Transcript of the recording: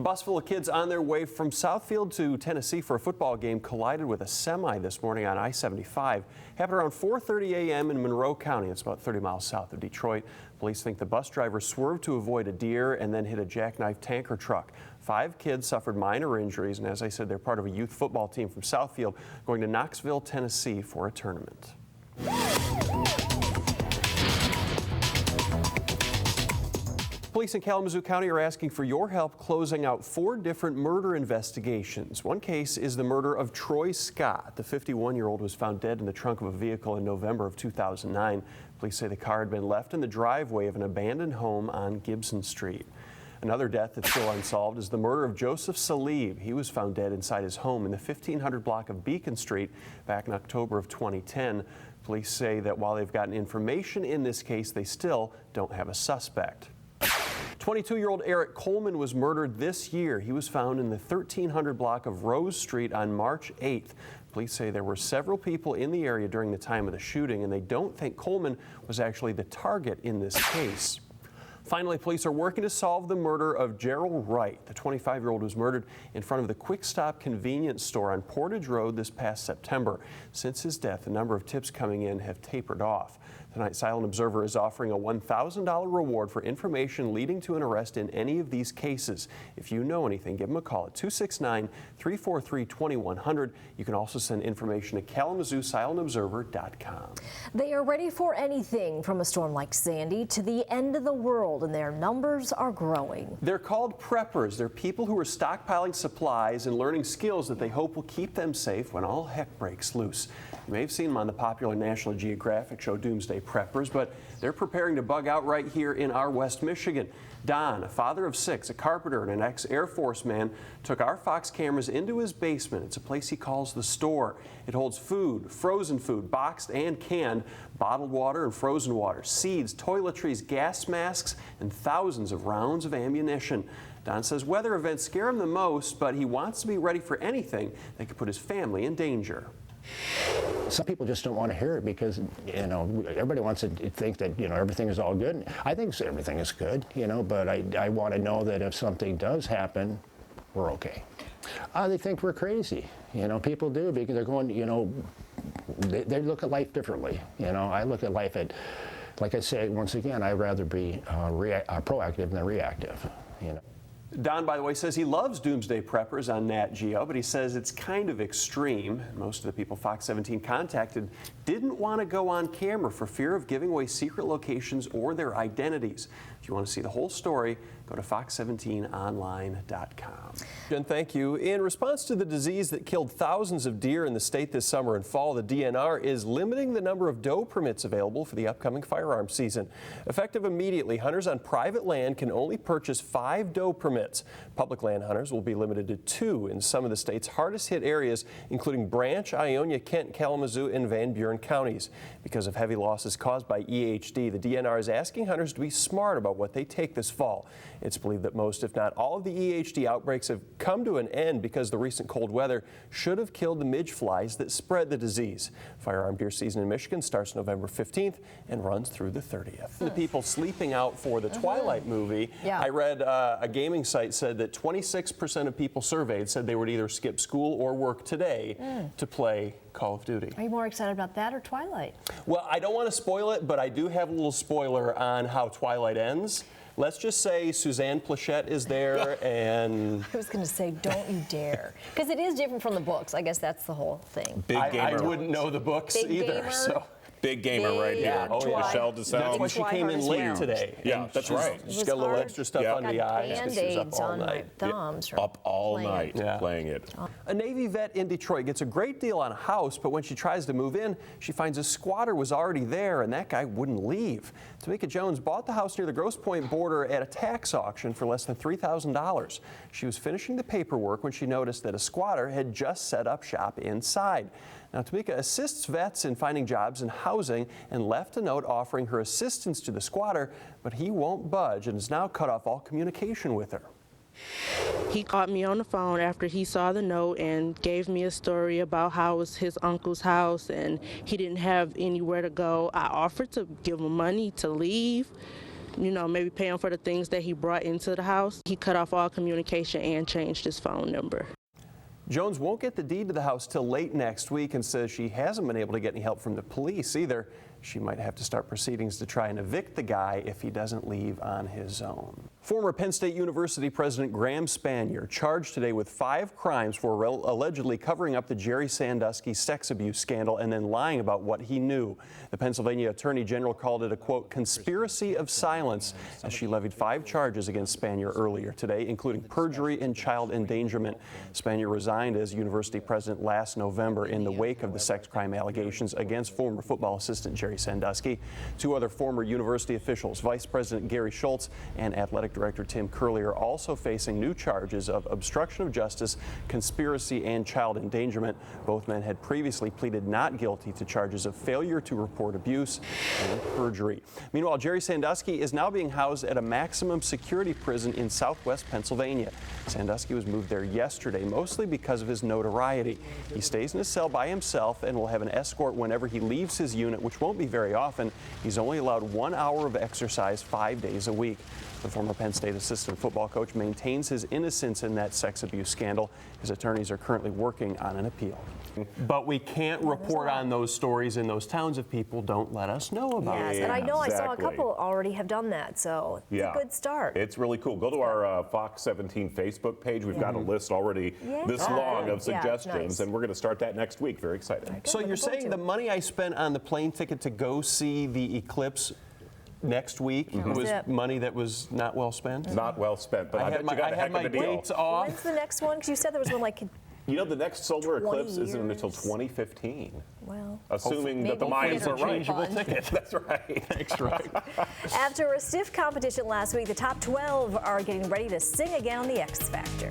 A bus full of kids on their way from Southfield to Tennessee for a football game collided with a semi this morning on I-75. Happened around 4:30 a.m. in Monroe County. It's about 30 miles south of Detroit. Police think the bus driver swerved to avoid a deer and then hit a jackknife tanker truck. 5 kids suffered minor injuries, and as I said, they're part of a youth football team from Southfield going to Knoxville, Tennessee for a tournament. Police in Kalamazoo County are asking for your help closing out 4 different murder investigations. One case is the murder of Troy Scott. The 51-year-old was found dead in the trunk of a vehicle in November of 2009. Police say the car had been left in the driveway of an abandoned home on Gibson Street. Another death that's still unsolved is the murder of Joseph Salib. He was found dead inside his home in the 1500 block of Beacon Street back in October of 2010. Police say that while they've gotten information in this case, they still don't have a suspect. 22-year-old Eric Coleman was murdered this year. He was found in the 1300 block of Rose Street on March 8th. Police say there were several people in the area during the time of the shooting, and they don't think Coleman was actually the target in this case. Finally, police are working to solve the murder of Gerald Wright. The 25-year-old was murdered in front of the Quick Stop convenience store on Portage Road this past September. Since his death, the number of tips coming in have tapered off. Tonight, Silent Observer is offering a $1,000 reward for information leading to an arrest in any of these cases. If you know anything, give them a call at 269-343-2100. You can also send information to KalamazooSilentObserver.com. They are ready for anything from a storm like Sandy to the end of the world, and their numbers are growing. They're called preppers. They're people who are stockpiling supplies and learning skills that they hope will keep them safe when all heck breaks loose. You may have seen them on the popular National Geographic show Doomsday Preppers, but they're preparing to bug out right here in our West Michigan. Don, a father of 6, a carpenter and an ex-Air Force man, took our Fox cameras into his basement. It's a place he calls the store. It holds food, frozen food, boxed and canned, bottled water and frozen water, seeds, toiletries, gas masks, and thousands of rounds of ammunition. Don says weather events scare him the most, but he wants to be ready for anything that could put his family in danger. Some people just don't want to hear it because, everybody wants to think that, everything is all good. I think everything is good, but I want to know that if something does happen, we're okay. They think we're crazy. People do because they're going, they look at life differently. I look at life like I say, once again, I'd rather be proactive than reactive, Don, by the way, says he loves Doomsday Preppers on Nat Geo, but he says it's kind of extreme. Most of the people Fox 17 contacted didn't want to go on camera for fear of giving away secret locations or their identities. If you want to see the whole story, go to fox17online.com. Jen, thank you. In response to the disease that killed thousands of deer in the state this summer and fall, the DNR is limiting the number of doe permits available for the upcoming firearms season. Effective immediately, hunters on private land can only purchase 5 doe permits. Public land hunters will be limited to 2 in some of the state's hardest hit areas, including Branch, Ionia, Kent, Kalamazoo, and Van Buren counties. Because of heavy losses caused by EHD, the DNR is asking hunters to be smart about what they take this fall. It's believed that most, if not all, of the EHD outbreaks have come to an end because the recent cold weather should have killed the midge flies that spread the disease. Firearm deer season in Michigan starts November 15th and runs through the 30th. The people sleeping out for the Twilight movie. Yeah. I read a gaming site said that 26% of people surveyed said they would either skip school or work today to play Call of Duty. Are you more excited about that or Twilight? Well, I don't want to spoil it, but I do have a little spoiler on how Twilight ends. Let's just say Suzanne Plachette is there, and I was going to say, don't you dare. Because it is different from the books. I guess that's the whole thing. Big gamer. I wouldn't know the books either. So. Big gamer right here. Oh, yeah. Michelle DeSalvo. That's why she came in late today. Yeah, that's right. She's got a little extra stuff under the eyes because she was up all night. Up all night playing it. A Navy vet in Detroit gets a great deal on a house, but when she tries to move in, she finds a squatter was already there and that guy wouldn't leave. Tamika Jones bought the house near the Grosse Pointe border at a tax auction for less than $3,000. She was finishing the paperwork when she noticed that a squatter had just set up shop inside. Now, Tamika assists vets in finding jobs and housing and left a note offering her assistance to the squatter, but he won't budge and has now cut off all communication with her. He called me on the phone after he saw the note and gave me a story about how it was his uncle's house and he didn't have anywhere to go. I offered to give him money to leave, maybe pay him for the things that he brought into the house. He cut off all communication and changed his phone number. Jones won't get the deed to the house till late next week and says she hasn't been able to get any help from the police either. She might have to start proceedings to try and evict the guy if he doesn't leave on his own. Former Penn State University President Graham Spanier charged today with 5 crimes for allegedly covering up the Jerry Sandusky sex abuse scandal and then lying about what he knew. The Pennsylvania Attorney General called it a, quote, conspiracy of silence as she levied 5 charges against Spanier earlier today, including perjury and child endangerment. Spanier resigned as university president last November in the wake of the sex crime allegations against former football assistant Jerry Sandusky. 2 other former university officials, Vice President Gary Schultz and Athletic Director Tim Curley, are also facing new charges of obstruction of justice, conspiracy, and child endangerment. Both men had previously pleaded not guilty to charges of failure to report abuse and perjury. Meanwhile, Jerry Sandusky is now being housed at a maximum security prison in southwest Pennsylvania. Sandusky was moved there yesterday, mostly because of his notoriety. He stays in his cell by himself and will have an escort whenever he leaves his unit, which won't be very often. He's only allowed 1 hour of exercise 5 days a week. The former Penn State assistant football coach maintains his innocence in that sex abuse scandal. His attorneys are currently working on an appeal. But we can't report on those stories in those towns if people don't let us know about Yes, it. and I know Exactly. I saw a couple already have done that, so it's a good start. It's really cool. Go to our Fox 17 Facebook page. We've got a list already this long of Yeah, suggestions, nice. and we're going to start that next week. Very excited. So you're saying the money I spent on the plane ticket to go see the eclipse next week was it. money that was not well spent? Not well spent, but I bet you got a heck of a deal. dates off. When's the next one? Because you said there was one like, You know, the next solar 20 eclipse isn't years. until 2015. well, Assuming that the Maybe Mayans for are a right. changeable ticket. That's right. That's right. after a stiff competition last week, the top 12 are getting ready to sing again on the X Factor.